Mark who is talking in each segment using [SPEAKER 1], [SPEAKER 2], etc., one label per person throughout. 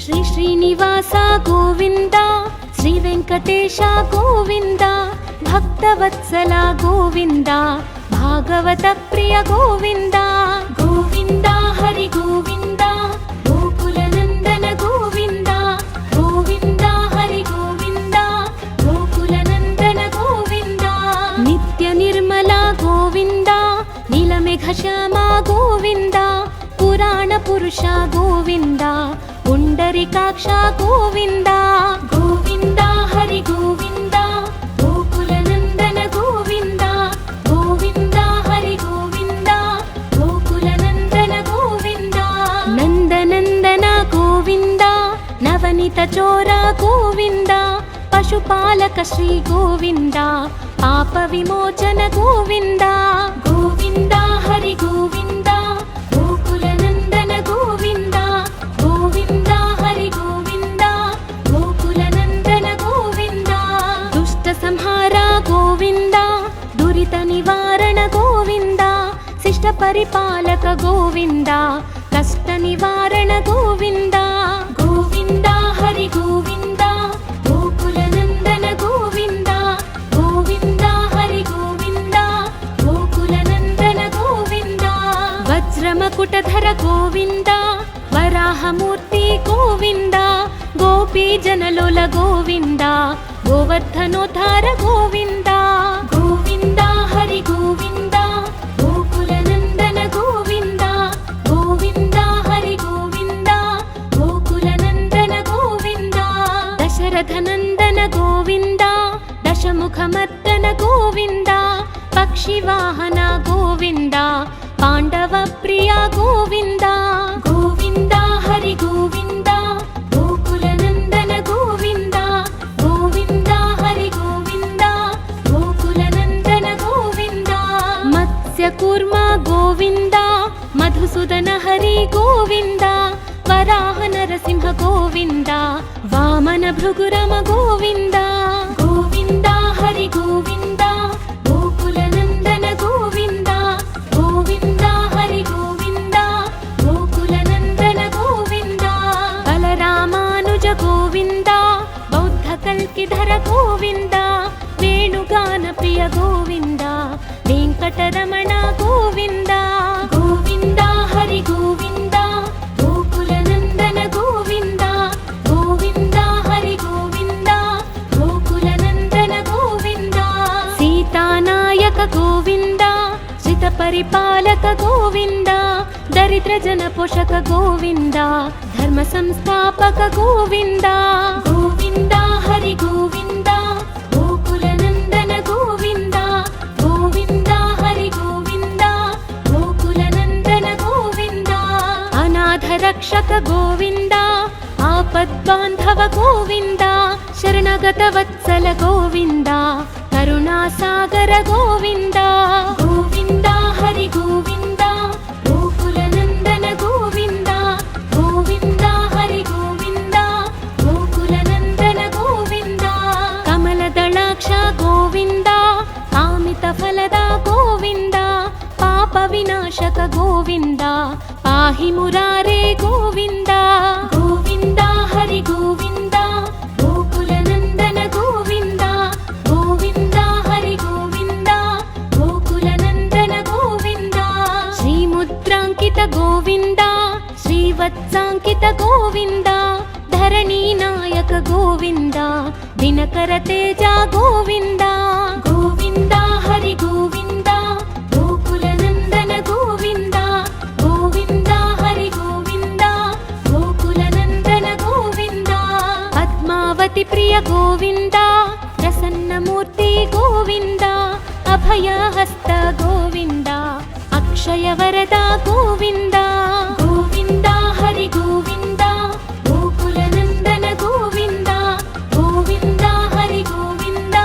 [SPEAKER 1] శ్రీ శ్రీనివాస గోవింద, శ్రీ వెంకటేశ గోవింద, భక్తవత్సల గోవింద, భాగవత ప్రియ గోవింద. గోవింద హరి గోవింద, గోకుల నందన గోవింద. గోవింద హరి గోవింద, గోకుల నందన గోవింద. నిత్య నిర్మల గోవింద, నీలమేఘ శ్యామ గోవింద, పురాణ పురుష గోవింద, పుండరీకాక్ష గోవింద. గోవింద హరి గోవింద, గోకుల నందన గోవింద. గోవింద హరి గోవింద, గోకుల నందన గోవింద. నందనందన గోవింద, నవనిత చోర గోవింద, పశుపాలక శ్రీ గోవింద, పాప విమోచన గోవింద. గోవింద హరి గోవింద, గోకుల నందన గోవింద. గోవింద హరి గోవింద, గోకుల నందన గోవింద. దుష్ట సంహార గోవింద, దురిత నివారణ గోవింద, శిష్ట పరిపాలక గోవింద, కష్ట నివారణ గోవింద. గోవింద హరి గోవింద, గోకుల నందన గోవింద. గోవింద హరి గోవింద, గోకుల నందన గోవింద. వజ్రమకుటధర గోవింద, వరాహమూర్తి గోవింద, గోపీ జనలోల గోవింద, గోవర్ధనోద్ధార గోవింద. గోవింద హరి గోవింద, గోకుల నందన గోవింద. గోవింద హరి గోవింద, గోకుల నందన గోవింద. దశరథ నందన గోవింద, దశముఖమర్దన గోవింద, పక్షివాహన గోవింద, పాండవ ప్రియ గోవింద. గోవింద హరి గోవింద, గోకుల నందన గోవింద. గోవింద హరి గోవింద, గోకుల నందన గోవింద. మత్స్య కూర్మ గోవింద, మధుసూదన హరి గోవింద, వరాహ నరసింహ గోవింద, వామన భృగురమ గోవింద. గోవింద హరి గోవింద, గోకుల నందన గోవింద. గోవింద హరి గోవింద, గోకుల నందన గోవింద. బలరామానుజ గోవింద, బౌద్ధ కల్కిధర గోవింద, వేణుగాన ప్రియ గోవింద, వెంకటరమణ గోవింద. గోవింద హరి గోవింద, గోకుల నందన గోవింద. గోవింద హరి గోవింద, గోకుల నందన గోవింద. సీతానాయక గోవింద, శ్రిత పరిపాలక గోవింద, దరిద్ర జన పోషక గోవింద, ధర్మ సంస్థాపక గోవింద. గోవింద హరి గోవింద, గోకుల నందన గోవింద. గోవింద హరి గోవింద, గోకుల నందన గోవింద. అనాథ రక్షక గోవింద, ఆపద్బాంధవ గోవింద, శరణగత వత్సల గోవింద, కరుణాసాగర గోవింద. గోవింద హరి గోవింద, గోకుల నందన గోవింద. గోవింద హరి గోవింద, గోకుల నందన గోవింద. కమలదళాక్ష గోవింద, కామిత ఫలద గోవింద, పాప వినాశక గోవింద, పాహి మురారే గోవింద. గోవింద హరి గోవింద, గోకుల నందన గోవింద. గోవింద హరి గోవింద, గోకుల నందన గోవింద. శ్రీముద్రాంకిత గోవింద, శ్రీవత్సాంకిత గోవింద, ధరణీ నాయక గోవింద, దినకర తేజ గోవింద. గోవింద హరి గోవింద, గోకుల నందన గోవింద. గోవింద హరి గోవింద, గోకుల నందన గోవింద. పద్మావతి ప్రియ గోవింద, ప్రసన్నమూర్తి గోవింద, అభయహస్త గోవింద, అక్షయ వరద గోవింద. గోవింద హరి గోవింద, గోకుల నందన గోవింద. గోవింద హరి గోవింద,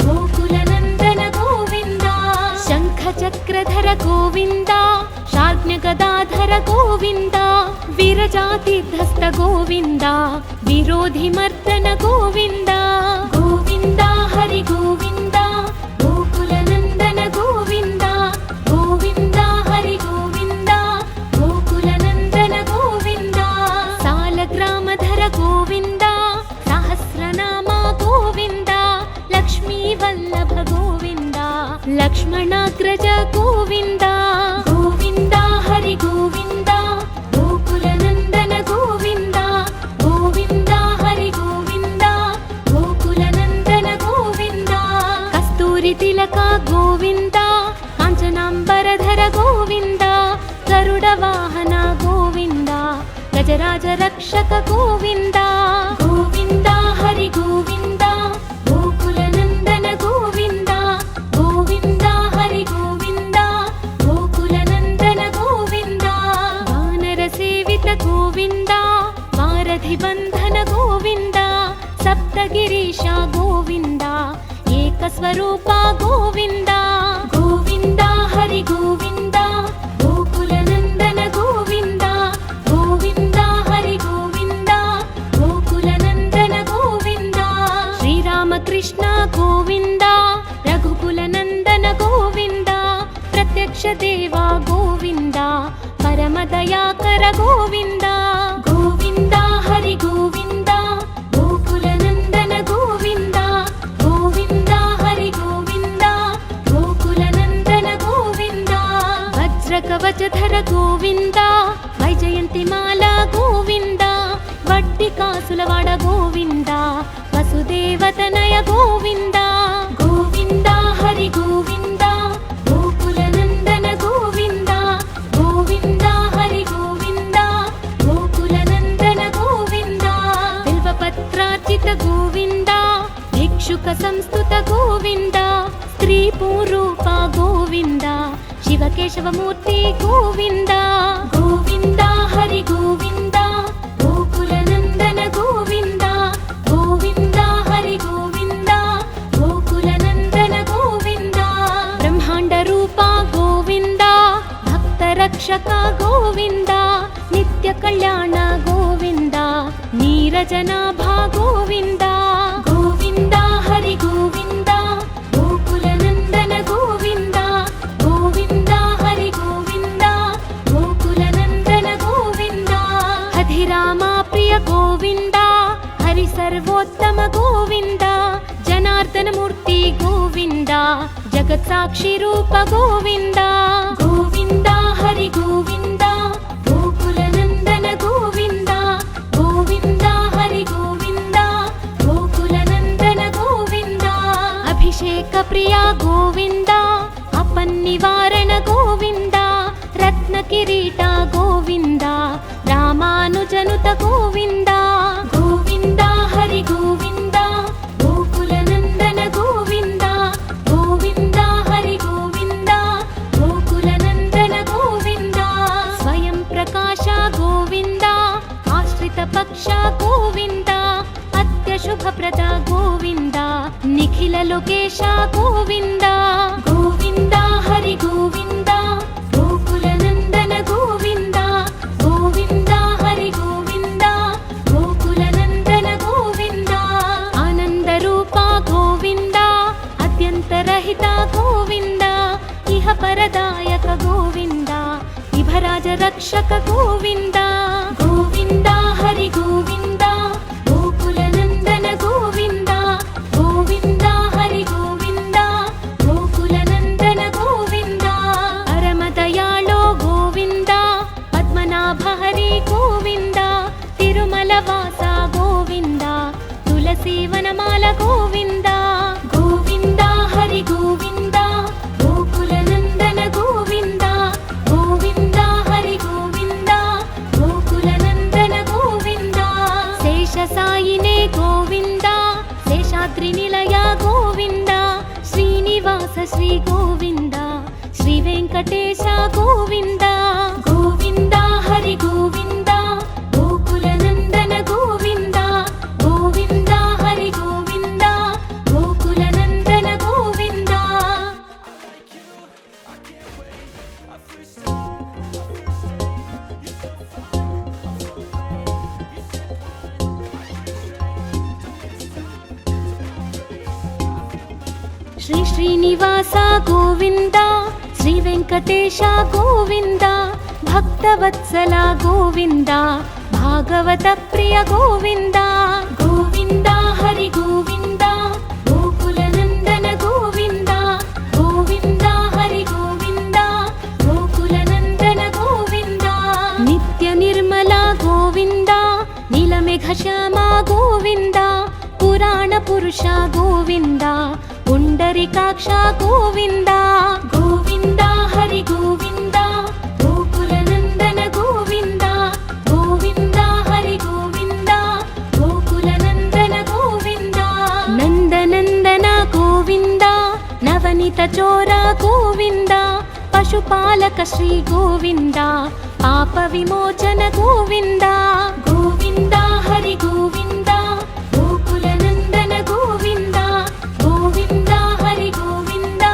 [SPEAKER 1] గోకుల నందన గోవింద. శంఖ చక్రధర గోవింద, శార్జ్ఞ గదాధర గోవింద, విరజాతిధస్త గోవింద, విరోధి మర్దన గోవింద. గోవింద హరి గోవింద, గోకుల నందన గోవింద. గోవింద హరి గోవింద, గోకుల నందన గోవింద. సాలగ్రామధర లక్ష్మణాగ్రజ గోవింద గోవింద హరి గోవింద గోకులనందన గోవింద గోవింద హరి గోవింద గోకులనందన గోవింద కస్తూరి తిలక గోవింద కాంచనాంబరధర గోవింద గరుడ వాహన గోవింద గజరాజ రక్షక గోవింద గోవింద హరి గోవింద గోకులనందన గోవింద గోవింద హరి గోవింద గోకులనందన గోవింద వానర సేవిత గోవింద వారధి బంధన గోవింద సప్తగిరీశ గోవింద ఏకస్వరూప గోవింద గోవింద హరి గోవింద గోకులనందన గోవింద గోవింద హరి గోవింద గోకులనందన గోవింద శ్రీరామకృష్ణ గోవింద రఘుకులనందన గోవింద ప్రత్యక్ష దేవ గోవింద పరమదయాకర గోవింద గోవింద హరి గోవింద గోకులనందన గోవింద గోవింద హరి గోవింద గోకులనందన గోవింద వజ్రకవచధర గోవింద వైజయంతిమాల గోవింద వడ్డి కాసులవాడ గోవింద వసుదేవతనయ గోవింద గోవింద హరి గోవింద గోకులనందన గోవింద గోవింద హరి గోవింద గోకులనందన గోవింద బిల్వపత్రార్చిత గోవింద భిక్షుక సంస్తుత గోవింద స్త్రీ పూరూప గోవింద శివకేశవమూర్తి గోవింద గోవింద హరి గోవింద గోకులనందన గోవింద గోవింద హరి గోవింద గోకులనందన గోవింద బ్రహ్మాండ రూప గోవింద భక్త రక్షక గోవింద నిత్య కళ్యాణ గోవింద నీరజనాభ గోవింద గోవింద హరి గోవింద గోకులనందన గోవింద గోవింద హరి గోవింద గోకులనందన గోవింద హధిరామ ప్రియ గోవింద హరి సర్వోత్తమ గోవింద జనార్దన మూర్తి గోవింద జగత్ సాక్షి రూప గోవింద గోవింద హరి గోవింద గోకులనందన గోవింద గోవింద హరి గోవింద గోకులనందన గోవింద అభిషేక ప్రియ గోవింద అపన్నివారణ గోవింద రత్న కిరీట గోవింద రామానుజనుత గోవింద గోవింద హరి గోవింద గోకులనందన గోవింద గోవింద హరి గోవింద గోకులనందన గోవింద స్వయం ప్రకాశ గోవింద ఆశ్రిత పక్ష గోవింద అత్యశుభప్రద గోవింద నిఖిల లోకేశ గోవింద గోవింద హరి గోవింద గోకులనందన గోవింద గోవింద హరి గోవింద గోకులనందన గోవింద ఆనంద రూప గోవింద అత్యంతరహిత గోవింద ఇహ పరదాయక గోవింద ఇభరాజ రక్షక గోవింద గోవింద హరి గోవింద గోకులనందన గోవింద గోవింద హరి గోవింద గోకులనందన గోవింద పరమదయాళో గోవింద పద్మనాభ హరి గోవింద తిరుమల వాస గోవింద తులసి వనమాల గోవింద గోవింద హరి గోవింద గోకులనందన గోవింద గోవింద హరి గోవింద గోకులనందన గోవింద శేష సాయినే గోవింద శేషాద్రి నిలయ గోవింద శ్రీనివాస శ్రీ గోవింద శ్రీ వెంకటేశ గోవింద గోవింద హరి గోవింద గోకులనందన గోవింద గోవింద హరి గోవింద గోకులనందన గోవింద శ్రీ శ్రీనివాస గోవింద శ్రీ వెంకటేశ గోవింద భక్తవత్సల గోవింద భాగవత ప్రియ గోవింద గోవింద హరి గోవింద గోకులనందన గోవింద గోవింద ಗೋವಿಂದ ಪುಂಡರಿಕಾಕ್ಷ ಗೋವಿಂದ ಗೋವಿಂದ ಹರಿ ಗೋವಿಂದ ಗೋಕುಲ ನಂದನ ಗೋವಿಂದ ಗೋವಿಂದ ಹರಿ ಗೋವಿಂದ ಗೋಕುಲ ನಂದನ ಗೋವಿಂದ ನಂದನಂದನ ಗೋವಿಂದ ನವನಿತ ಚೋರ ಗೋವಿಂದ ಪಶುಪಾಲಕ ಶ್ರೀ ಗೋವಿಂದ ಪಾಪ ವಿಮೋಚನ ಗೋವಿಂದ ಗೋವಿಂದ ಹರಿ ಗೋವಿಂದ ಗೋಕುಲ ನಂದನ ಗೋವಿಂದ ಗೋವಿಂದ ಹರಿ ಗೋವಿಂದ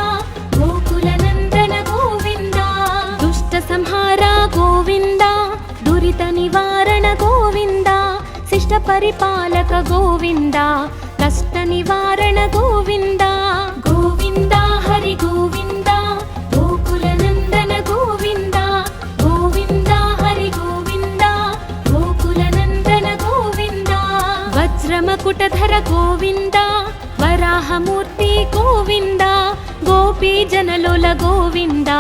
[SPEAKER 1] ಗೋಕುಲ ನಂದನ ಗೋವಿಂದ ದುಷ್ಟ ಸಂಹಾರ ಗೋವಿಂದ ದುರಿತ ನಿವಾರಣ ಗೋವಿಂದ ಶಿಷ್ಟ ಪರಿಪಾಲಕ ಗೋವಿಂದ ಕಷ್ಟ ನಿವಾರಣ ಗೋವಿಂದ ಗೋವಿಂದ ಹರಿ ಗೋವಿಂದ ಗೋಕುಲ ನಂದನ ಗೋವಿಂದ ಗೋವಿಂದ ಹರಿ ಗೋವಿಂದ ಗೋಕುಲ ನಂದನ ಗೋವಿಂದ ವಜ್ರಮಕುಟಧರ ಗೋವಿಂದ ವರಾಹ ಮೂರ್ತಿ ಗೋವಿಂದ ಗೋಪಿ ಜನಲೋಲ ಗೋವಿಂದ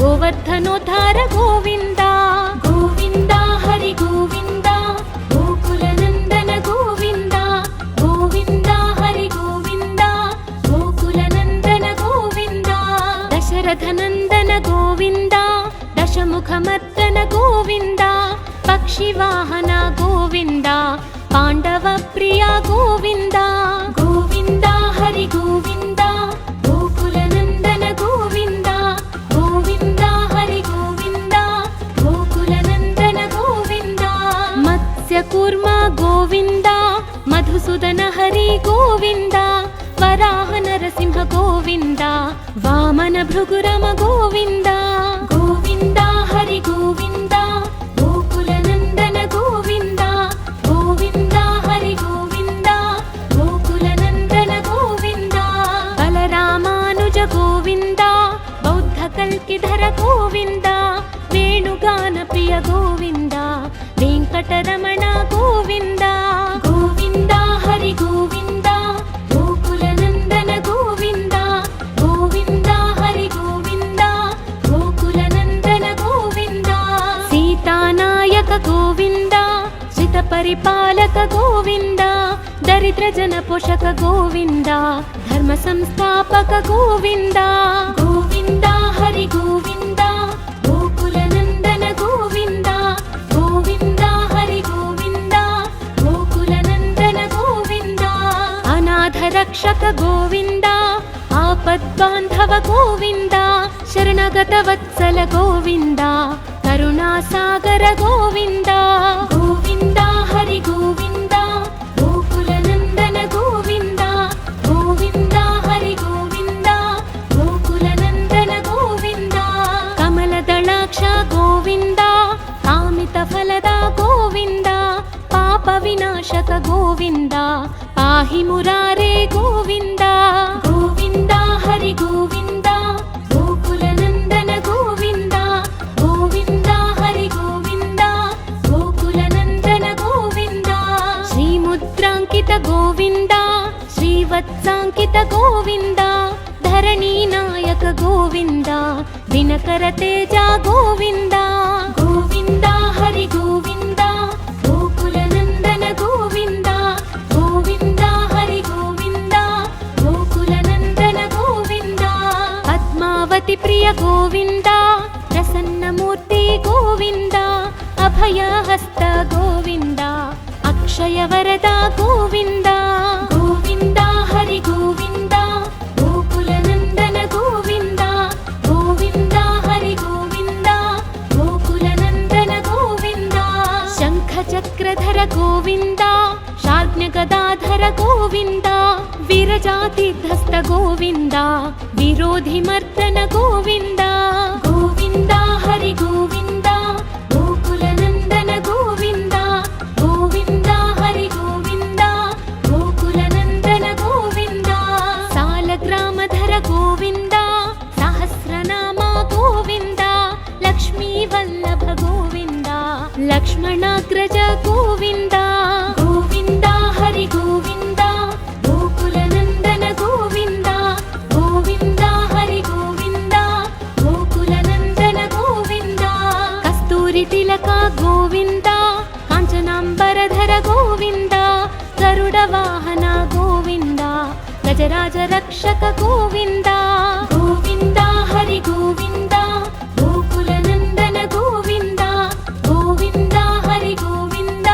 [SPEAKER 1] ಗೋವರ್ಧನೋದ್ಧಾರ ಗೋವಿಂದ ಗೋವಿಂದ ಹರಿ ಗೋವಿಂದ ಗೋಕುಲ ನಂದನ ಗೋವಿಂದ ಗೋವಿಂದ ಹರಿ ಗೋವಿಂದ ಗೋಕುಲ ನಂದನ ಗೋವಿಂದ ದಶರಥ ನಂದನ ಗೋವಿಂದ ದಶಮುಖ ಮರ್ದನ ಗೋವಿಂದ ಪಕ್ಷಿ ವಾಹನ ಗೋವಿಂದ ಪಾಂಡವ ಪ್ರಿಯ ಗೋವಿಂದ ಗೋವಿಂದ ಹರಿ ಗೋವಿಂದ ಗೋಕುಲ ನಂದನ ಗೋವಿಂದ ಗೋವಿಂದ ಹರಿ ಗೋವಿಂದ ಗೋಕುಲ ನಂದನ ಗೋವಿಂದ ಮತ್ಸ್ಯ ಕೂರ್ಮ ಗೋವಿಂದ ಮಧುಸೂದನ ಹರಿ ಗೋವಿಂದ ವರಾಹ ನರಸಿಂಹ ಗೋವಿಂದ ವಾಮನ ಭೃಗುರಮ ಗೋವಿಂದ ಗೋವಿಂದ ಹರಿ ಗೋವಿಂದ ಗೋಕುಲ ನಂದನ ಗೋವಿಂದ ಗೋವಿಂದ ಹರಿ ಗೋವಿಂದ ಗೋಕುಲ ನಂದನ ಗೋವಿಂದ ಬಲರಾಮಾನುಜ ಗೋವಿಂದ ಬೌದ್ಧ ಕಲ್ಕಿಧರ ಗೋವಿಂದ ವೇಣುಗಾನ ಪ್ರಿಯ ಗೋವಿಂದ ವೆಂಕಟರಮಣ ಗೋವಿಂದ ಗೋವಿಂದ ಹರಿ ಗೋವಿಂದ ಗೋಕುಲ ನಂದನ ಗೋವಿಂದ ಗೋವಿಂದ ಹರಿ ಗೋವಿಂದ ಗೋಕುಲ ನಂದನ ಗೋವಿಂದ ಸೀತಾನಾಯಕ ಗೋವಿಂದ ಶ್ರಿತ ಪರಿಪಾಲಕ ಗೋವಿಂದ ದರಿದ್ರ ಜನ ಪೋಷಕ ಗೋವಿಂದ ಧರ್ಮ ಸಂಸ್ಥಾಪಕ ಗೋವಿಂದ ಗೋವಿಂದ ಹರಿ ಗೋವಿಂದ ಗೋಕುಲ ನಂದನ ಗೋವಿಂದ ಗೋವಿಂದ ಹರಿ ಗೋವಿಂದ ಗೋಕುಲ ನಂದನ ಗೋವಿಂದ ಅನಾಥ ರಕ್ಷಕ ಗೋವಿಂದ ಆಪದ್ಬಾಂಧವ ಗೋವಿಂದ ಶರಣಗತ ವತ್ಸಲ ಗೋವಿಂದ ಕರುಣಾಸಾಗರ ಗೋವಿಂದ ಗೋವಿಂದ ಹರಿ ಗೋವಿಂದ ಗೋಕುಲ ನಂದನ ಗೋವಿಂದ ಗೋವಿಂದ ಹರಿ ಗೋವಿಂದ ಗೋಕುಲ ನಂದನ ಗೋವಿಂದ ಕಮಲದಳಾಕ್ಷ ಗೋವಿಂದ ಕಾಮಿತ ಫಲದ ಗೋವಿಂದ ಪಾಪ ವಿನಾಶಕ ಗೋವಿಂದ ಪಾಹಿ ಮುರಾರೇ ಗೋವಿಂದ ಗೋವಿಂದ ಹರಿ ಗೋವಿಂದ ಗೋಕುಲ ನಂದನ ಗೋವಿಂದ ಗೋವಿಂದ ಹರಿ ಗೋವಿಂದ ಗೋಕುಲ ನಂದನ ಗೋವಿಂದ ಶ್ರೀ ಮುದ್ರಾಂಕಿತ ಗೋವಿಂದ ಶ್ರೀವತ್ಸಾಂಕಿತ ಗೋವಿಂದ ಧರಣಿ ನಾಯಕ ಗೋವಿಂದ ದಿನಕರ ತೇಜ ಗೋವಿಂದ ಗೋವಿಂದ ಹರಿ ಗೋವಿಂದ ಗೋಕುಲ ನಂದನ ಗೋವಿಂದ ಗೋವಿಂದ ಹರಿ ಗೋವಿಂದ ಗೋಕುಲ ನಂದನ ಗೋವಿಂದ ಪದ್ಮಾವತಿ ಪ್ರಿಯ ಗೋವಿಂದ ಪ್ರಸನ್ನ ಮೂರ್ತಿ ಗೋವಿಂದ ಅಭಯ ಹಸ್ತ ಗೋವಿಂದ ಅಕ್ಷಯ ವರದ ಗೋವಿಂದ ಗೋವಿಂದ ಹರಿ ಗೋವಿಂದ ಗೋಕುಲ ನಂದನ ಗೋವಿಂದ ಗೋವಿಂದ ಹರಿ ಗೋವಿಂದ ಗೋಕುಲ ನಂದನ ಗೋವಿಂದ ಶಂಖ ಚಕ್ರಧರ ಗೋವಿಂದ ಶಾರ್ಜ್ಞ ಗದಾಧರ ಗೋವಿಂದ ವಿರಜಾತಿಧಸ್ತ ಗೋವಿಂದ ವಿರೋಧಿ ಮರ್ದನ ಗೋವಿಂದ ಗೋವಿಂದ ಹರಿ ಗೋವಿಂದ ಗೋಕುಲ ನಂದನ ಗೋವಿಂದ ಗೋವಿಂದ ಹರಿ ಗೋವಿಂದ ಗೋಕುಲ ನಂದನ ಗೋವಿಂದ ಸಾಲಗ್ರಾಮಧರ ಗೋವಿಂದ ಸಹಸ್ರನಾಮ ಗೋವಿಂದ ಲಕ್ಷ್ಮೀ ವಲ್ಲಭ ಗೋವಿಂದ ಲಕ್ಷ್ಮಣಾಗ್ರಜ ಗೋವಿಂದ ಗೋವಿಂದ ಹರಿ ಗೋವಿಂದ ಗೋಕುಲ ನಂದನ ಗೋವಿಂದ ಗೋವಿಂದ ಹರಿ ಗೋವಿಂದ ಗೋಕುಲ ನಂದನ ಗೋವಿಂದ ಕಸ್ತೂರಿ ತಿಲಕ ಗೋವಿಂದ ಕಾಂಚನಾಂಬರಧರ ಗೋವಿಂದ ಗರುಡ ವಾಹನ ಗೋವಿಂದ ಗಜ व्रजराज रक्षक गोविन्द गोविन्द हरि गोविन्द गोकुलनन्दन गोविन्द गोविन्द हरि गोविन्द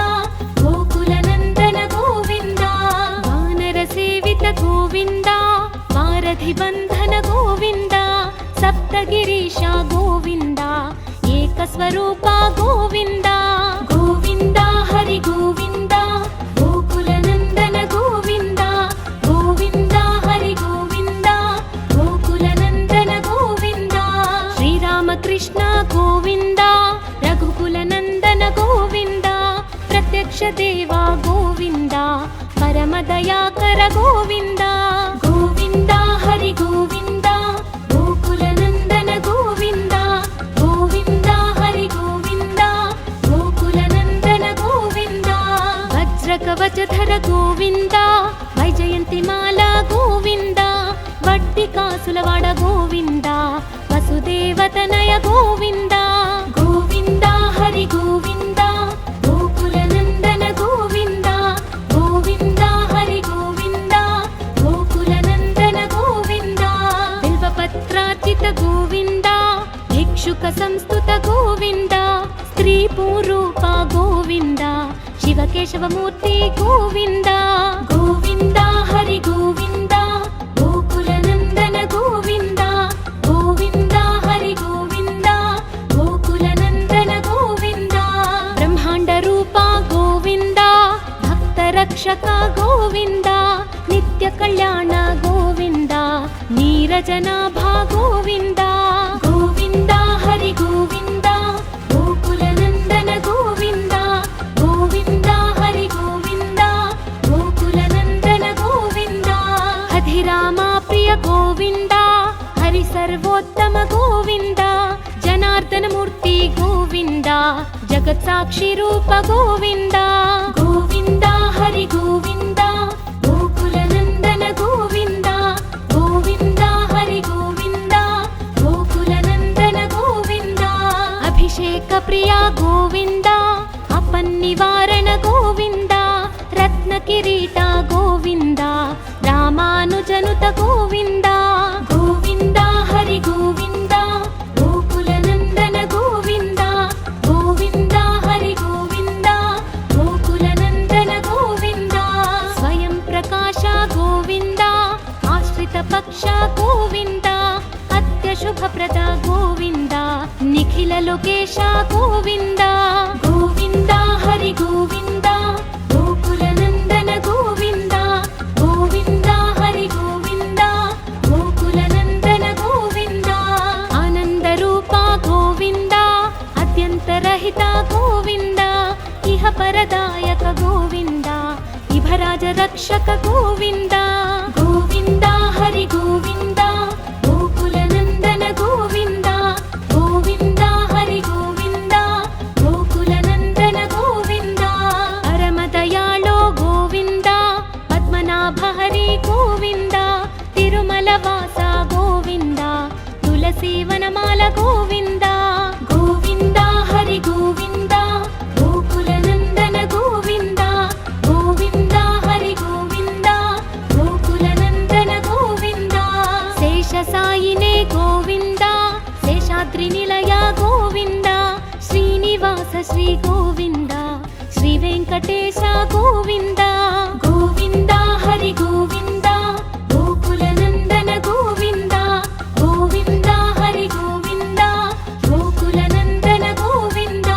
[SPEAKER 1] गोकुलनन्दन गोविन्द वानर सेवित गोविन्द वारधि बन्धन गोविन्द सप्तगिरीश गोविन्द एकस्वरूप गोविन्द गोविन्द हरि गोविन्द गोकुलनन्दन गोविन्द गोविन्द हरि गोविन्द गोकुलनन्दन गोविन्द श्रीरामकृष्ण गोविन्द रघुकुलनन्दन गोविन्द प्रत्यक्ष देवा गोविन्द परमदयाकर गोविन्द गोविन्द हरि गोविन्द गोकुलनन्दन गोविन्द गोविन्द हरि गोविन्द गोकुलनन्दन गोविन्द वज्रकवचधर गोविन्द वैजयन्तिमाला गोविन्द वट्टिकासुलवाड गोविन्द वसुदेवतनय गोविन्द गोविन्द हरि गोविन्द गोकुलनन्दन गोविन्द गोविन्द हरि गोविन्द गोकुलनन्दन गोविन्द बिल्वपत्रार्चित गोविन्द भिक्षुक संस्तुत गोविन्द स्त्रीपूरूप गोविन्द शिवकेशवमूर्ति गोविन्द गोविन्द हरि गोविन्द गोकुलनन्दन गोविन्द गोविन्द हरि गोविन्द गोकुलनन्दन गोविन्द ब्रह्माण्डरूप गोविन्द भक्तरक्षक गोविन्द नित्यकल्याण गोविन्द नीरजनाभा गोविन्द गोविन्द हरि गोविन्द गोकुलनन्दन गोविन्द गोविन्द हरि गोविन्द गोकुलनन्दन गोविन्द हधिरामा प्रिय गोविन्द हरि सर्वोत्तम गोविन्द जनार्दन मूर्ति गोविन्द जगत्साक्षी रूप गोविन्द गोविन्द हरि गोविन्द गोकुलनन्दन गोविन्द गोविन्द हरि गोविन्द गोकुलनन्दन गोविन्द अभिषेक प्रिय गोविन्द अपन्निवारण गोविन्द रत्नकिरीट गोविन्द रामानुजनुत गोविन्द गोविन्द हरि गोविन्द गोकुलनन्दन गोविन्द गोविन्द हरि गोविन्द गोकुलनन्दन गोविन्द स्वयं प्रकाश गोविन्द आश्रित पक्ष गोविन्द अत्यशुभप्रद गोविन्द निखिल लोकेश गोविन्द गोविन्द हरि गोविन्द गोकुलनन्दन गोविन्द गोविन्द हरि गोविन्द गोकुलनन्दन गोविन्द आनन्दरूप गोविन्द अत्यन्तरहित गोविन्द इह परदायक गोविन्द इभराज रक्षक गोविन्द गोविन्द हरि गोविन्द गोकुलनन्दन गोविन्द गोविन्द हरि गोविन्द गोकुलनन्दन गोविन्द परमदयाळो गोविन्द पद्मनाभ हरि गोविन्द तिरुमलवास गोविन्द तुलसीवनमाल गोविन्द गोविन्द हरि गोविन्द गोकुलनन्दन गोविन्द गोविन्द हरि गोविन्द गोकुलनन्दन गोविन्द शेषसायिने गोविन्द शेषाद्रिनिलय गोविन्द श्रीनिवास श्री गोविन्द श्रीवेङ्कटेश गोविन्द गोविन्द हरि गोविन्द गोकुलनन्दन गोविन्द गोविन्द हरि गोविन्द गोकुलनन्दन गोविन्द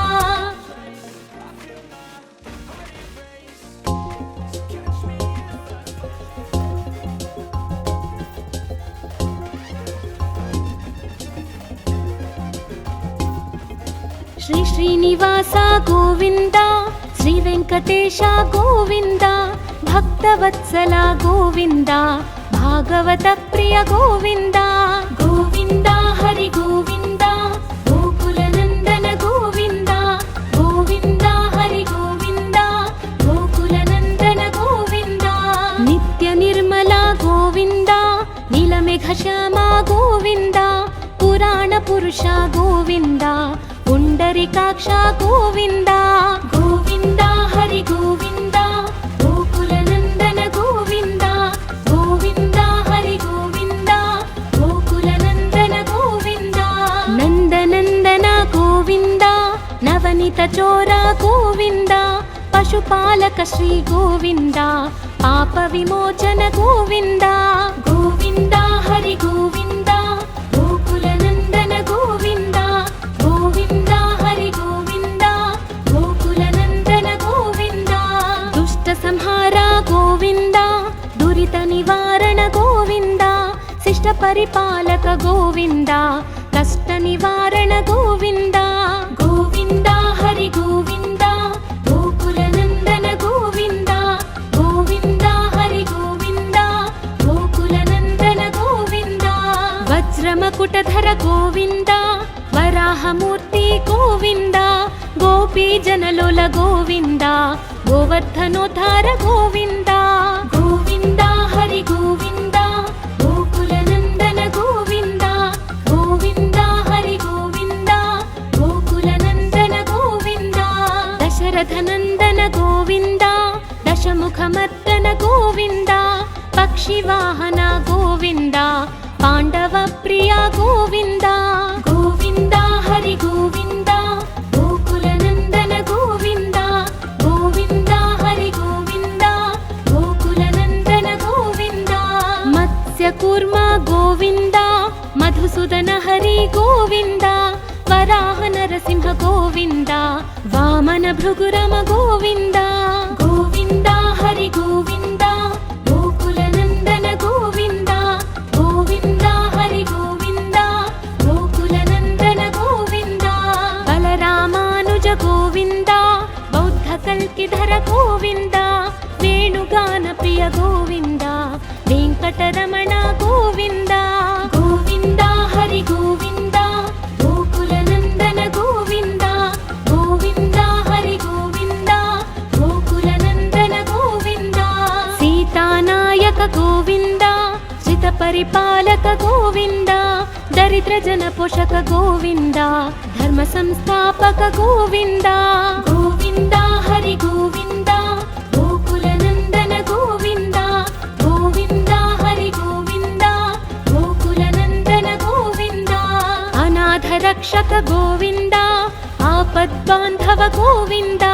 [SPEAKER 1] श्री श्रीनिवास गोविन्द श्री वेङ्कटेश गोविन्द भक्तवत्सल गोविन्द भागवत प्रिय गोविन्द गोविन्द हरि गोविन्द गोकुलनन्दन गोविन्द गोविन्द हरि गोविन्द गोकुलनन्दन गोविन्द नित्य निर्मल गोविन्द नीलमेघश्यामा गोविन्द पुराण पुरुष गोविन्द पुण्डरीकाक्ष गोविन्द गोविन्द हरि गोविन्द गोकुलनन्दन गोविन्द गोविन्द चोर गोविन्द पशुपालक श्री गोविन्द पाप विमोचन गोविन्द गोविन्द हरि गोविन्द गोकुलनन्दन गोविन्द गोविन्द हरि गोविन्द गोकुलनन्दन गोविन्द दुष्ट संहार गोविन्द दुरित निवारण गोविन्द शिष्ट परिपालक गोविन्द कष्ट निवारण गोविन्द गोविन्द हरि गोविन्द गोकुलनन्दन गोविन्द गोविन्द हरि गोविन्द गोकुलनन्दन गोविन्द वज्रमकुटधर गोविन्द वराहमूर्ति गोविन्द गोपीजनलोल गोविन्द गोवर्धनोद्धार गोविन्द गोविन्द हरि गोविन्द गोकुलनन्दन गोविन्द गोविन्द हरि गोविन्द गोकुलनन्दन गोविन्द दशरथनन्दन गोविन्द दशमुखमर्दन गोविन्द पक्षिवाहन गोविन्द पाण्डवप्रिय गोविन्द गोविन्द हरि गोविन्द गोकुलनन्दन गोविन्द गोविन्द हरि गोविन्द गोकुलनन्दन गोविन्द मत्स्यकूर्म गोविन्द मधुसूदन हरि गोविन्द वराह नरसिंह गोविन्द वामन भृगुरम गोविन्द गोविन्द हरि गोविन्द गोकुलनन्दन गोविन्द गोविन्द हरि गोविन्द गोकुलनन्दन गोविन्द बलरामानुज गोविन्द बौद्धकल्किधर गोविन्द वेणुगानप्रिय गोविन्द वेङ्कटरमण गोविन्द गोविन्द हरि गोविन्द गोकुलनन्दन गोविन्द गोविन्द हरि गोविन्द गोकुलनन्दन गोविन्द सीतानायक गोविन्द श्रितपरिपालक गोविन्द दरिद्रजनपोषक गोविन्द धर्मसंस्थापक गोविन्द गोविन्द हरि गोविन्द गोकुलनन्दन गोविन्द गोविन्द हरि गोविन्द गोकुलनन्दन गोविन्द अनाथरक्षक गोविन्द आपद्बान्धव गोविन्द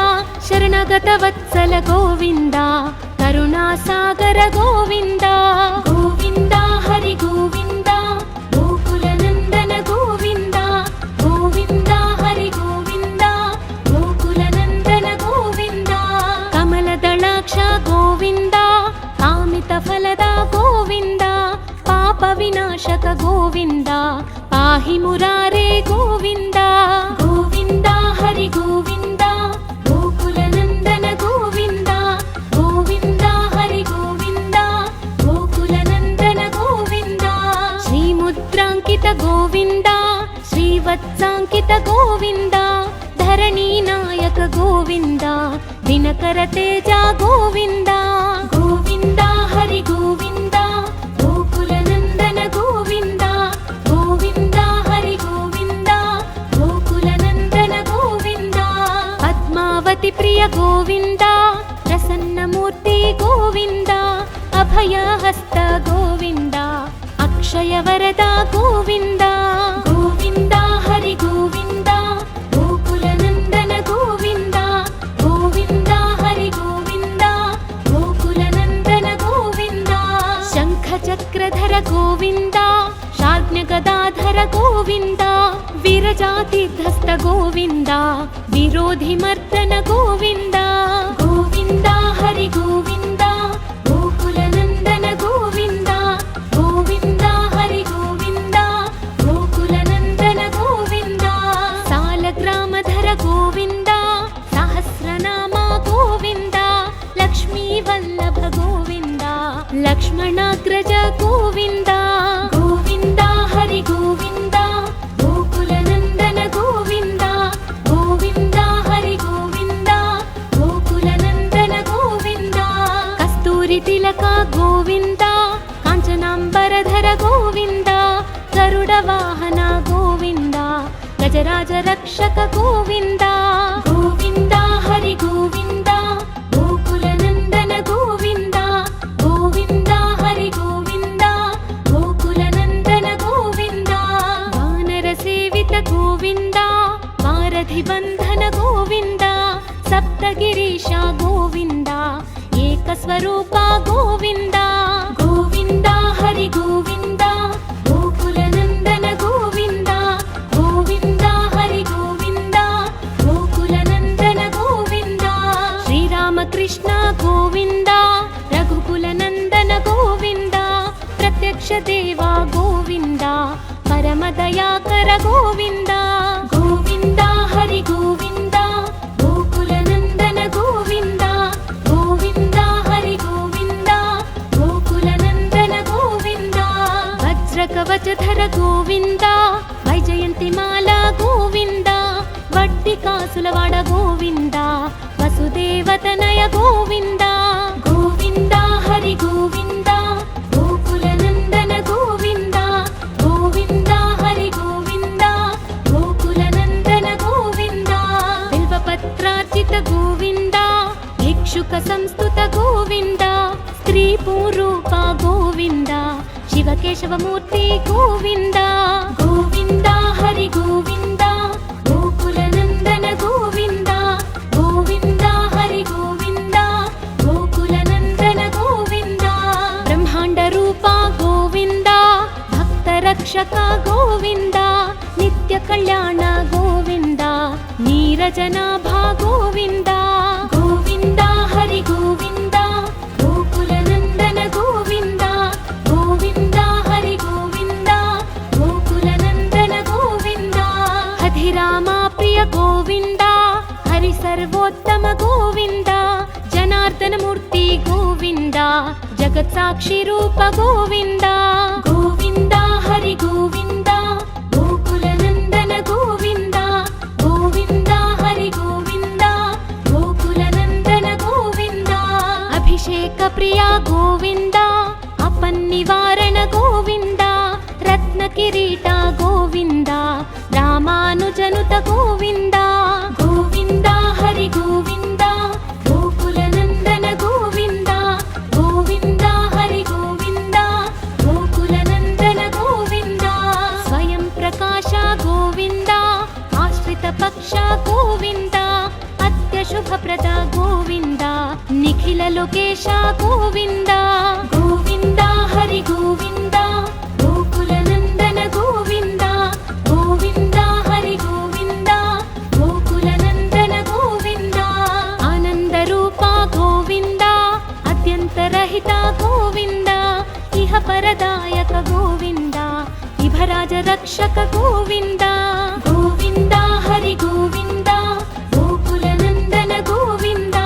[SPEAKER 1] शरणगतवत्सल गोविन्द करुणासागर गोविन्द गोविन्द हरि गोविन्द गोकुलनन्दन गोविन्द गोविन्द हरि गोविन्द गोकुलनन्दन गोविन्द कमलदलाक्ष गोविन्द कामितफलद गोविन्द पापविनाशक गोविन्द पाहि मुरारे गोविन्द गोविन्द हरि गोविन्द गोकुलनन्दन गोविन्द गोविन्द हरि गोविन्द गोकुलनन्दन गोविन्द श्रीमुद्राङ्कित गोविन्द श्रीवत्साङ्कित गोविन्द धरणीनायक गोविन्द दिनकर तेज गोविन्द गोविन्द हरि गोविन्द गोकुलनन्दन गोविन्द गोविन्द हरि गोविन्द गोकुलनन्दन गोविन्द पद्मावति प्रिय गोविन्द प्रसन्नमूर्ति गोविन्द अभयहस्त गोविन्द अक्षयवरद गोविन्द गोविन्द हरि गोविन्द गोकुलनन्दन गोविन्द गोविन्द हरि गोविन्द गोकुलनन्दन गोविन्द शङ्खचक्रधर गोविन्द शार्ङ्गगदाधर गोविन्द वीरजातिध्वस्त गोविन्द विरोधिमर्दन गोविन्द गोविन्द हरि गोविन्द गोकुलनन्दन गोविन्द गोविन्द हरि गोविन्द गोकुलनन्दन गोविन्द सालग्रामधर गोविन्द सहस्रनाम गोविन्द लक्ष्मीवल्लभ गोविन्द लक्ष्मणाग्रज गोविन्द गोविन्द हरि गोविन्द गोकुलनन्दन गोविन्द गोविन्द हरि गोविन्द गोकुलनन्दन गोविन्द कस्तूरितिलक गोविन्द काञ्चनाम्बरधर गोविन्द गरुडवाहन गोविन्द गजराज रक्षक गोविन्द गोविन्द हरि गोविन्द गोकुलनन्दन गोविन्द गोविन्द हरि गोविन्द गोकुलनन्दन गोविन्द वानरसेवित गोविन्द वारधिबन्धन गोविन्द ಸಪ್ತಗಿರೀಶ ಗೋವಿಂದ ಏಕಸ್ವರೂಪ ಗೋವಿಂದ ಗೋವಿಂದ ಹರಿ ಗೋವಿಂದ ಗೋಕುಲ ನಂದನ ಗೋವಿಂದ ಗೋವಿಂದ ಹರಿ ಗೋವಿಂದ ಗೋಕುಲ ನಂದನ ಗೋವಿಂದ ಶ್ರೀರಾಮಕೃಷ್ಣ ಗೋವಿಂದ ರಘುಕುಲ ನಂದನ ಗೋವಿಂದ ಪ್ರತ್ಯಕ್ಷ ದೇವ ಗೋವಿಂದ ಪರಮ ದಯಾಕರ ಗೋವಿಂದ ಗೋವಿಂದ ಹರಿ ಗೋವಿಂದ ಗೋಕುಲ ನಂದನ ಗೋವಿಂದ ಗೋವಿಂದ ಹರಿ ಗೋವಿಂದ ಗೋಕುಲ ನಂದನ ಗೋವಿಂದ ವಜ್ರ ಕವಚಧರ ಗೋವಿಂದ ವೈಜಯಂತಿ ಮಾಲಾ ಗೋವಿಂದ ವಡ್ಡಿ ಕಾಸುಲವಾಡ ಗೋವಿಂದ ವಸುದೇವತನಯ ಗೋವಿಂದ ಗೋವಿಂದ ಹರಿ ಗೋವಿಂದ ಗೋಕುಲ ನಂದನ ಗೋವಿಂದ ಗೋವಿಂದ ಹರಿ ಗೋವಿಂದ ಗೋಕುಲ ನಂದನ ಗೋವಿಂದ ಬಿಲ್ವಪತ್ರಾರ್ಚಿತ ಗೋವಿಂದ ಭಿಕ್ಷುಕ ಸಂಸ್ತುತ ಗೋವಿಂದ ಸ್ತ್ರೀ ಪೂರೂಪ ಗೋವಿಂದ ಶಿವಕೇಶವ ಮೂರ್ತಿ ಗೋವಿಂದ ಗೋವಿಂದ ಹರಿ ಗೋವಿಂದ ಗೋಕುಲ ನಂದನ ಗೋವಿಂದ ಗೋವಿಂದ ಹರಿ ಗೋವಿಂದ ಗೋಕುಲ ನಂದನ ಗೋವಿಂದ ಬ್ರಹ್ಮಾಂಡ ರೂಪ ಗೋವಿಂದ ಭಕ್ತ ರಕ್ಷಕ ಗೋವಿಂದ ನಿತ್ಯ ಕಲ್ಯಾಣ ಗೋವಿಂದ ನೀರಜನಾಭ ಗೋವಿಂದ ಗೋವಿಂದ ಹರಿ ಗೋವಿಂದ ಗೋಕುಲ ನಂದನ ಗೋವಿಂದ ಗೋವಿಂದ ಹರಿ ಗೋವಿಂದ ಗೋಕುಲ ನಂದನ ಗೋವಿಂದ ಹಧಿರಾಮ ಪ್ರಿಯ ಗೋವಿಂದ ಹರಿ ಸರ್ವೋತ್ತಮ ಗೋವಿಂದ ಜನಾರ್ದನ ಮೂರ್ತಿ ಗೋವಿಂದ ಜಗತ್ ಸಾಕ್ಷಿ ರೂಪ ಗೋವಿಂದ ಗೋವಿಂದ ಹರಿ ಗೋವಿಂದ ಗೋಕುಲ ನಂದನ ಗೋವಿಂದ ಗೋವಿಂದ ಹರಿ ಗೋವಿಂದ ಗೋಕುಲ ನಂದನ ಗೋವಿಂದ ಅಭಿಷೇಕ ಪ್ರಿಯ ಗೋವಿಂದ ಅಪನ್ನಿವಾರಣ ಗೋವಿಂದ ರತ್ನ ಕಿರೀಟ ಗೋವಿಂದ ರಾಮಾನುಜನುತ ಗೋವಿಂದ ಗೋವಿಂದ ಹರಿ ಗೋವಿಂದ ಗೋಕುಲ ನಂದನ ಗೋವಿಂದ ಗೋವಿಂದ ಹರಿ ಗೋವಿಂದ ಗೋಕುಲ ನಂದನ ಗೋವಿಂದ ಸ್ವಯಂ ಪ್ರಕಾಶ ಗೋವಿಂದ ಆಶ್ರಿತ ಪಕ್ಷ ಗೋವಿಂದ ಅತ್ಯ ಶುಭಪ್ರದ ಗೋವಿಂದ ನಿಖಿಲ ಲೋಕೇಶ ಗೋವಿಂದ ಗೋವಿಂದ ಹರಿ ಗೋವಿಂದ ಗೋಕುಲ ನಂದನ ಗೋವಿಂದ ಗೋವಿಂದ ಹರಿ ಗೋವಿಂದ ಗೋಕುಲ ನಂದನ ಗೋವಿಂದ ಆನಂದ ರೂಪ ಗೋವಿಂದ ಅತ್ಯಂತರಹಿತ ಗೋವಿಂದ ಇಹ ಪರದಾಯಕ ಗೋವಿಂದ ಇಭರಾಜ ರಕ್ಷಕ ಗೋವಿಂದ ಗೋವಿಂದ ಹರಿ ಗೋವಿಂದ ಗೋಕುಲ ನಂದನ ಗೋವಿಂದ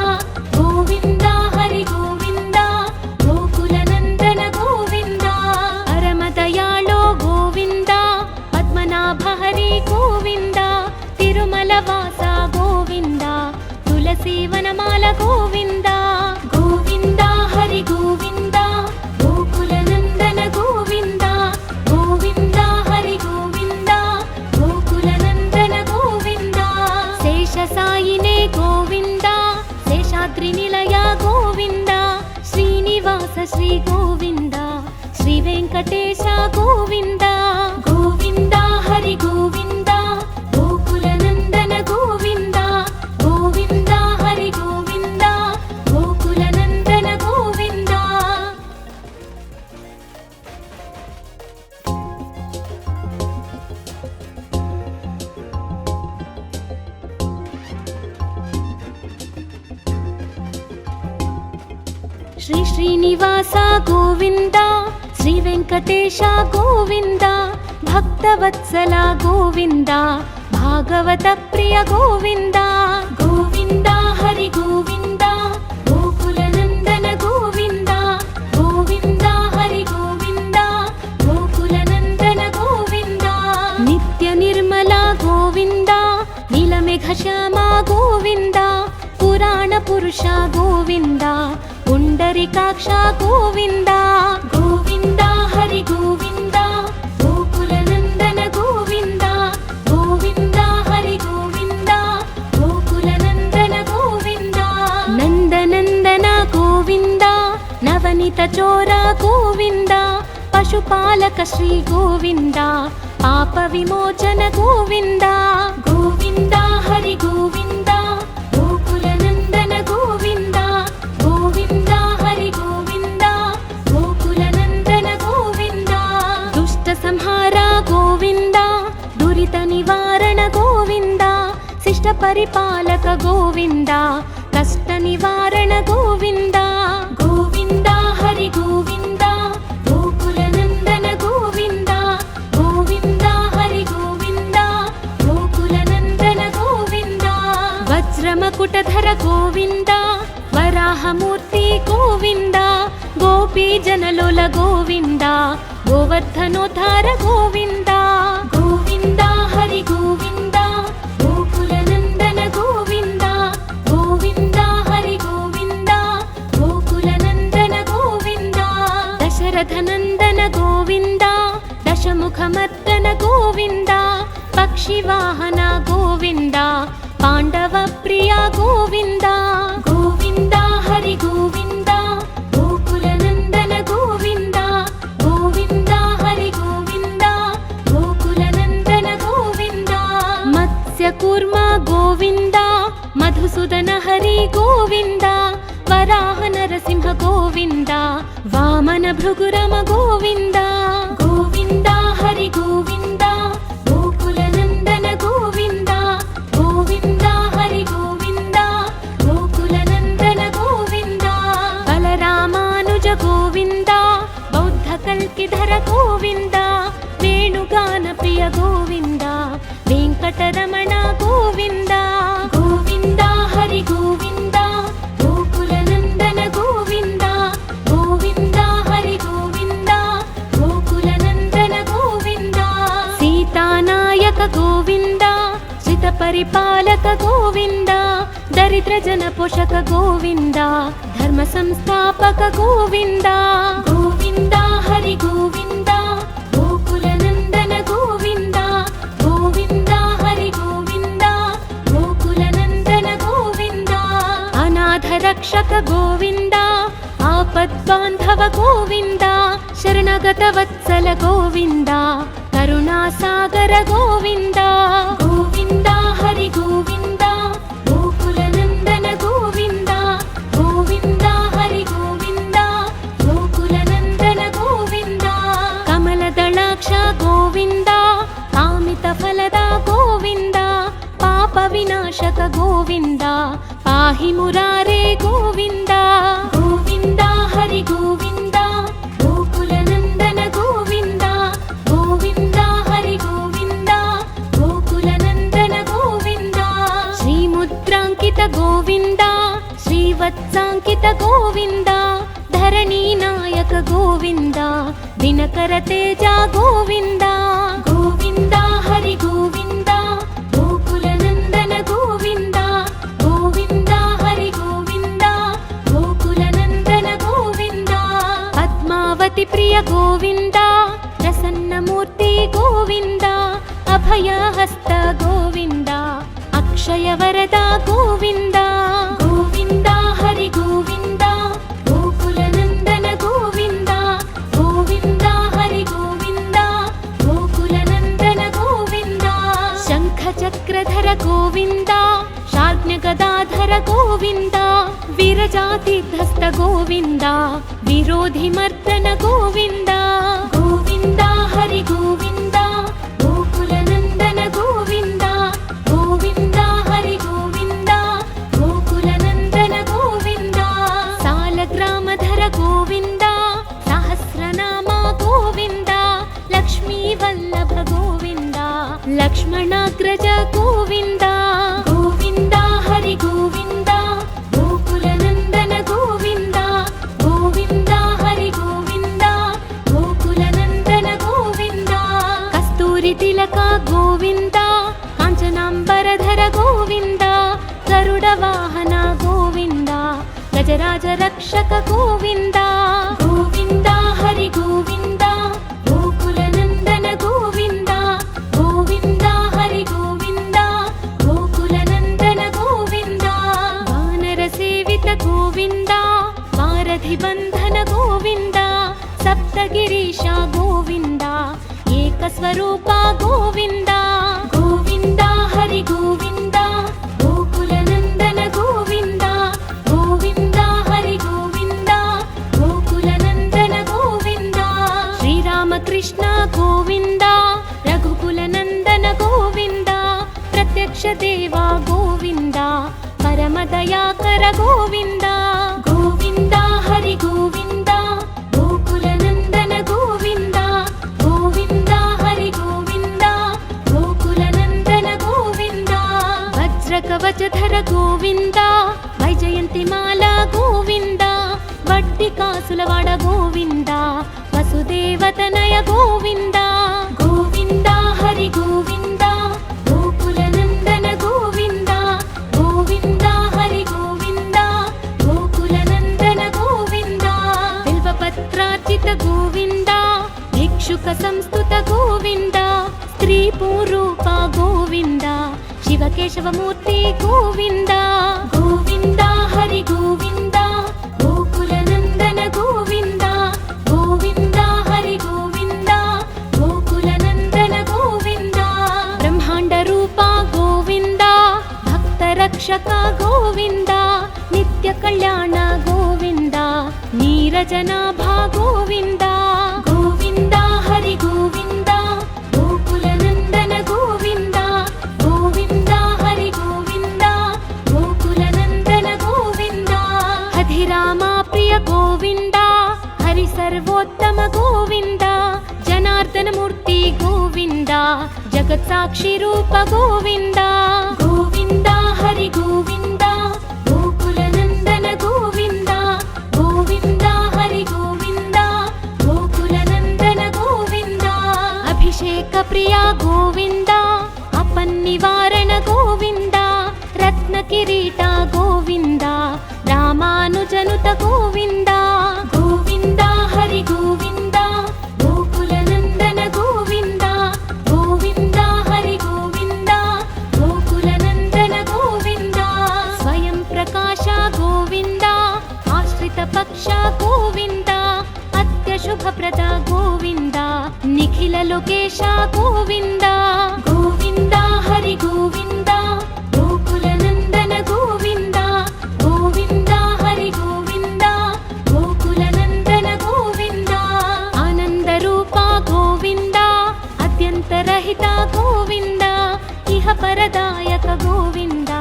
[SPEAKER 1] ಗೋವಿಂದ ಹರಿ ಗೋವಿಂದ ಗೋಕುಲ ನಂದನ ಗೋವಿಂದ ಪರಮ ದಯಾಳೋ ಗೋವಿಂದ ಪದ್ಮನಾಭ ಹರಿ ಗೋವಿಂದ ತಿರುಮಲ ವಾಸ ಗೋವಿಂದ ತುಳಸಿ ವನಮಾಲ ಗೋವಿಂದ ಗೋವಿಂದ ಹರಿ ಗೋವಿಂದ ಗೋಕುಲ ನಂದನ ಗೋವಿಂದ ಗೋವಿಂದ ಹರಿ ಗೋವಿಂದ ಗೋಕುಲ ನಂದನ ಗೋವಿಂದ ಶೇಷ ಸಾಯಿನೇ ಗೋವಿಂದ ಶೇಷಾದ್ರಿ ನಿಲಯ ಗೋವಿಂದ ಶ್ರೀನಿವಾಸ ಶ್ರೀ ಗೋವಿಂದ ಶ್ರೀ ವೆಂಕಟೇಶ ಗೋವಿಂದ ಗೋವಿಂದ ಹರಿ ಗೋವಿಂದ ಗೋಕುಲ ನಂದನ ಗೋವಿಂದ ಗೋವಿಂದ ಹರಿ ಗೋವಿಂದ ಗೋಕುಲ ನಂದನ ಗೋವಿಂದ ಶ್ರೀ ಶ್ರೀನಿವಾಸ ಗೋವಿಂದ ಶ್ರೀ ವೆಂಕಟೇಶ ಗೋವಿಂದ ಭಕ್ತವತ್ಸಲ ಗೋವಿಂದ ಭಾಗವತ ಪ್ರಿಯ ಗೋವಿಂದ ಗೋವಿಂದ ಹರಿ ಗೋವಿಂದ ಗೋಕುಲ ನಂದನ ಗೋವಿಂದ ಗೋವಿಂದ ಹರಿ ಗೋವಿಂದ ಗೋಕುಲ ನಂದನ ಗೋವಿಂದ ನಿತ್ಯ ನಿರ್ಮಲ ಗೋವಿಂದ ನೀಲಮೇಘ ಶ್ಯಾಮ ಗೋವಿಂದ ಪುರಾಣ ಪುರುಷ ಗೋವಿಂದ ಪುಂಡರಿಕಾಕ್ಷ ಗೋವಿಂದ ಗೋವಿಂದ ಹರಿ ಗೋವಿಂದ ಗೋಕುಲ ನಂದನ ಗೋವಿಂದ ಗೋವಿಂದ ಹರಿ ಗೋವಿಂದ ಗೋಕುಲ ನಂದನ ಗೋವಿಂದ ನಂದನಂದನ ಗೋವಿಂದ ನವನಿತ ಚೋರ ಗೋವಿಂದ ಪಶುಪಾಲಕ ಶ್ರೀ ಗೋವಿಂದ ಪಾಪ ವಿಮೋಚನ ಗೋವಿಂದ ಗೋವಿಂದ ಹರಿ ಗೋವಿಂದ ಗೋಕುಲ పరిపాలక గోవింద కష్ట నివారణ గోవింద గోవింద హరి గోవింద గోకుల నందన గోవింద గోవింద హరి గోవింద గోకుల నందన గోవింద వజ్రమకుటధర గోవింద వరాహమూర్తి గోవింద గోపీ జనలోల గోవింద గోవర్ధనోద్ధార గోవింద గోవింద హరి గోవింద గోకుల నందన గోవింద గోవింద హరి గోవింద గోకుల నందన గోవింద దశరథ నందన గోవింద దశముఖమర్దన గోవింద పక్షివాహన గోవింద పాండవ ప్రియ గోవింద గోవింద హరి గోవింద గోకుల నందన గోవింద గోవింద హరి గోవింద గోకుల నందన గోవింద మత్స్య కూర్మ గోవింద మధుసూదన హరి గోవింద వరాహ నరసింహ గోవింద వామన భృగురమ గోవింద గోవింద హరి గోవింద గోకుల నందన గోవింద గోవింద హరి గోవింద గోకుల నందన గోవింద బలరామానుజ గోవింద బౌద్ధ కల్కిధర గోవింద వేణుగాన ప్రియ గోవింద వెంకటరమణ గోవింద గోవింద హరి గోవింద గోకుల నందన గోవింద గోవింద హరి గోవింద గోకుల నందన గోవింద సీతానాయక గోవింద శ్రిత పరిపాలక గోవింద దరిద్ర జన పోషక గోవింద ధర్మ సంస్థాపక గోవింద గోవింద హరి గోవింద గోకుల నందన గోవింద గోవింద హరి గోవింద గోకుల నందన గోవింద అనాథ రక్షక గోవింద ఆపద్బాంధవ గోవింద శరణగత వత్సల గోవింద కరుణాసాగర గోవింద గోవింద హరి గోవింద గోకుల నందన గోవింద గోవింద హరి గోవింద గోకుల నందన గోవింద కమలదళాక్ష గోవింద కామిత ఫలద గోవింద పాప వినాశక గోవింద పాహి మురారే గోవింద గోవింద హరి గోవింద గోకుల నందన గోవింద గోవింద హరి గోవింద గోకుల నందన గోవింద శ్రీముద్రాంకిత గోవింద శ్రీవత్సాంకిత గోవింద ధరణీ నాయక గోవింద దినకర తేజ గోవింద గోవింద హరి గోవింద గోకుల నందన గోవింద గోవింద హరి గోవింద గోకుల నందన గోవింద పద్మావతి ప్రియ గోవింద ప్రసన్నమూర్తి గోవింద అభయహస్త గోవింద అక్షయ వరద గోవింద గోవింద హరి గోవింద గోకుల నందన గోవింద గోవింద హరి గోవింద గోకుల నందన గోవింద శంఖ చక్రధర గోవింద శార్జ్ఞ గదాధర గోవింద వీరజాతిధస్త గోవింద విరోధి మర్దన గోవింద గోవింద హరి గోవింద గోకుల నందన గోవింద గోవింద హరి గోవింద గోకుల నందన గోవింద సాలగ్రామధర గోవింద సహస్రనామ గోవింద లక్ష్మీ వల్లభ గోవింద లక్ష్మణాగ్రజ గోవింద గోవింద హరి గోవింద గోకుల నందన గోవింద గోవింద హరి గోవింద గోకుల నందన గోవింద కస్తూరి తిలక గోవింద కాంచనాంబరధర గోవింద గరుడ వాహన గోవింద గజరాజ రక్షక గోవింద గోవింద హరి గోవింద గోకుల నందన గోవింద గోవింద హరి గోవింద గోకుల నందన గోవింద వానర సేవిత గోవింద వారధి బంధన గోవింద సప్తగిరీశ గోవింద ఏకస్వరూప గోవింద గోవింద హరి గోవింద గోకుల నందన గోవింద గోవింద హరి గోవింద గోకుల నందన గోవింద శ్రీరామకృష్ణ గోవింద రఘుకుల నందన గోవింద ప్రత్యక్ష దేవ గోవింద ದಯಾಕರ ಗೋವಿಂದ ಗೋವಿಂದ ಹರಿ ಗೋವಿಂದ ಗೋಕುಲ ನಂದನ ಗೋವಿಂದ ಗೋವಿಂದ ಹರಿ ಗೋವಿಂದ ಗೋಕುಲ ನಂದನ ಗೋವಿಂದ ವಜ್ರ ಕವಚಧರ ಗೋವಿಂದ ವೈಜಯಂತಿ ಮಾಲಾ ಗೋವಿಂದ ವಡ್ಡಿ ಕಾಸುಲವಾಡ ಗೋವಿಂದ ವಸುದೇವತನಯ ಗೋವಿಂದ ಗೋವಿಂದ ಹರಿ ಗೋವಿಂದ ಗೋಕುಲ ನಂದನ ಗೋವಿಂದ ಗೋವಿಂದ ಹರಿ ಗೋವಿಂದ ಗೋಕುಲ ನಂದನ ಗೋವಿಂದ ಬಿಲ್ವಪತ್ರಾರ್ಚಿತ ಗೋವಿಂದ ಭಿಕ್ಷುಕ ಸಂಸ್ತುತ ಗೋವಿಂದ ಸ್ತ್ರೀ ಪೂರೂಪ ಗೋವಿಂದ ಶಿವಕೇಶವ ಮೂರ್ತಿ ಗೋವಿಂದ ಗೋವಿಂದ ಹರಿ ಗೋವಿಂದ ಗೋಕುಲ ನಂದನ ಗೋವಿಂದ ಗೋವಿಂದ ಹರಿ ಗೋವಿಂದ ಗೋಕುಲ ನಂದನ ಗೋವಿಂದ ಬ್ರಹ್ಮಾಂಡ ರೂಪ ಗೋವಿಂದ ಭಕ್ತ ರಕ್ಷಕ ಗೋವಿಂದ ನಿತ್ಯ ಕಲ್ಯಾಣ ಗೋವಿಂದ ನೀರಜನಾಭ ಗೋವಿಂದ ಗೋವಿಂದ ಹರಿ ಗೋವಿಂದ ಗೋಕುಲ ನಂದನ ಗೋವಿಂದ ಗೋವಿಂದ ಹರಿ ಗೋವಿಂದ ಗೋಕುಲ ನಂದನ ಗೋವಿಂದ ಹಧಿರಾಮ ಪ್ರಿಯ ಗೋವಿಂದ ಹರಿ ಸರ್ವೋತ್ತಮ ಗೋವಿಂದ ಜನಾರ್ದನ ಮೂರ್ತಿ ಗೋವಿಂದ ಜಗತ್ ಸಾಕ್ಷಿ ರೂಪ ಗೋವಿಂದ ಗೋವಿಂದ ಹರಿ ಗೋವಿಂದ ಗೋಕುಲ ನಂದನ ಗೋವಿಂದ ಗೋವಿಂದ ಹರಿ ಗೋವಿಂದ ಗೋಕುಲ ನಂದನ ಗೋವಿಂದ ಅಭಿಷೇಕ ಪ್ರಿಯ ಗೋವಿಂದ ಅಪನ್ನಿವಾರಣ ಗೋವಿಂದ ರತ್ನ ಕಿರೀಟ ಗೋವಿಂದ ರಾಮಾನುಜನುತ ಗೋವಿಂದ ಗೋವಿಂದ ಹರಿ ಗೋವಿಂದ ಗೋಕುಲ ನಂದನ ಗೋವಿಂದ ಗೋವಿಂದ ಹರಿ ಗೋವಿಂದ ಗೋಕುಲ ನಂದನ ಗೋವಿಂದ ಸ್ವಯಂ ಪ್ರಕಾಶ ಗೋವಿಂದ ಆಶ್ರಿತ ಪಕ್ಷ ಗೋವಿಂದ ಅತ್ಯ ಶುಭಪ್ರದ ಗೋವಿಂದ ನಿಖಿಲ ಲೋಕೇಶ ಗೋವಿಂದ ಗೋವಿಂದ ಹರಿ ಗೋವಿಂದ ಗೋಕುಲ ನಂದನ ಗೋವಿಂದ ಗೋವಿಂದ ಹರಿ ಗೋವಿಂದ ಗೋಕುಲ ನಂದನ ಗೋವಿಂದ ಆನಂದ ರೂಪ ಗೋವಿಂದ ಅತ್ಯಂತರಹಿತ ಗೋವಿಂದ ಇಹ ಪರದಾಯಕ ಗೋವಿಂದ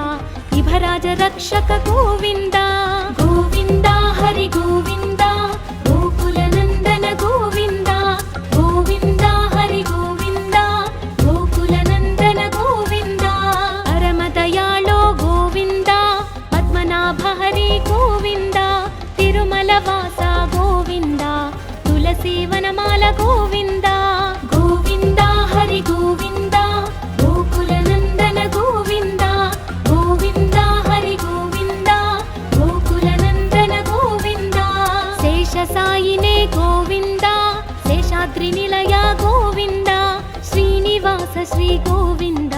[SPEAKER 1] ಇಭರಾಜ ರಕ್ಷಕ ಗೋವಿಂದ ಗೋವಿಂದ ಹರಿ ಗೋವಿಂದ ಗೋಕುಲ ನಂದನ ಗೋವಿಂದ ಗೋವಿಂದ ಹರಿ ಗೋವಿಂದ ಗೋಕುಲ ನಂದನ ಗೋವಿಂದ ಪರಮ ದಯಾಳೋ ಗೋವಿಂದ ಪದ್ಮನಾಭ ಹರಿ ಗೋವಿಂದ ತಿರುಮಲ ವಾಸ ಗೋವಿಂದ ತುಳಸಿ ವನಮಾಲ ಗೋವಿಂದ ಗೋವಿಂದ ಹರಿ ಗೋವಿಂದ ಗೋಕುಲ ನಂದನ ಗೋವಿಂದ ಗೋವಿಂದ ಹರಿ ಗೋವಿಂದ ಗೋಕುಲ ನಂದನ ಗೋವಿಂದ ಶೇಷ ಸಾಯಿನೇ ಗೋವಿಂದ ಶೇಷಾದ್ರಿ ನಿಲಯ ಗೋವಿಂದ ಶ್ರೀನಿವಾಸ ಶ್ರೀ ಗೋವಿಂದ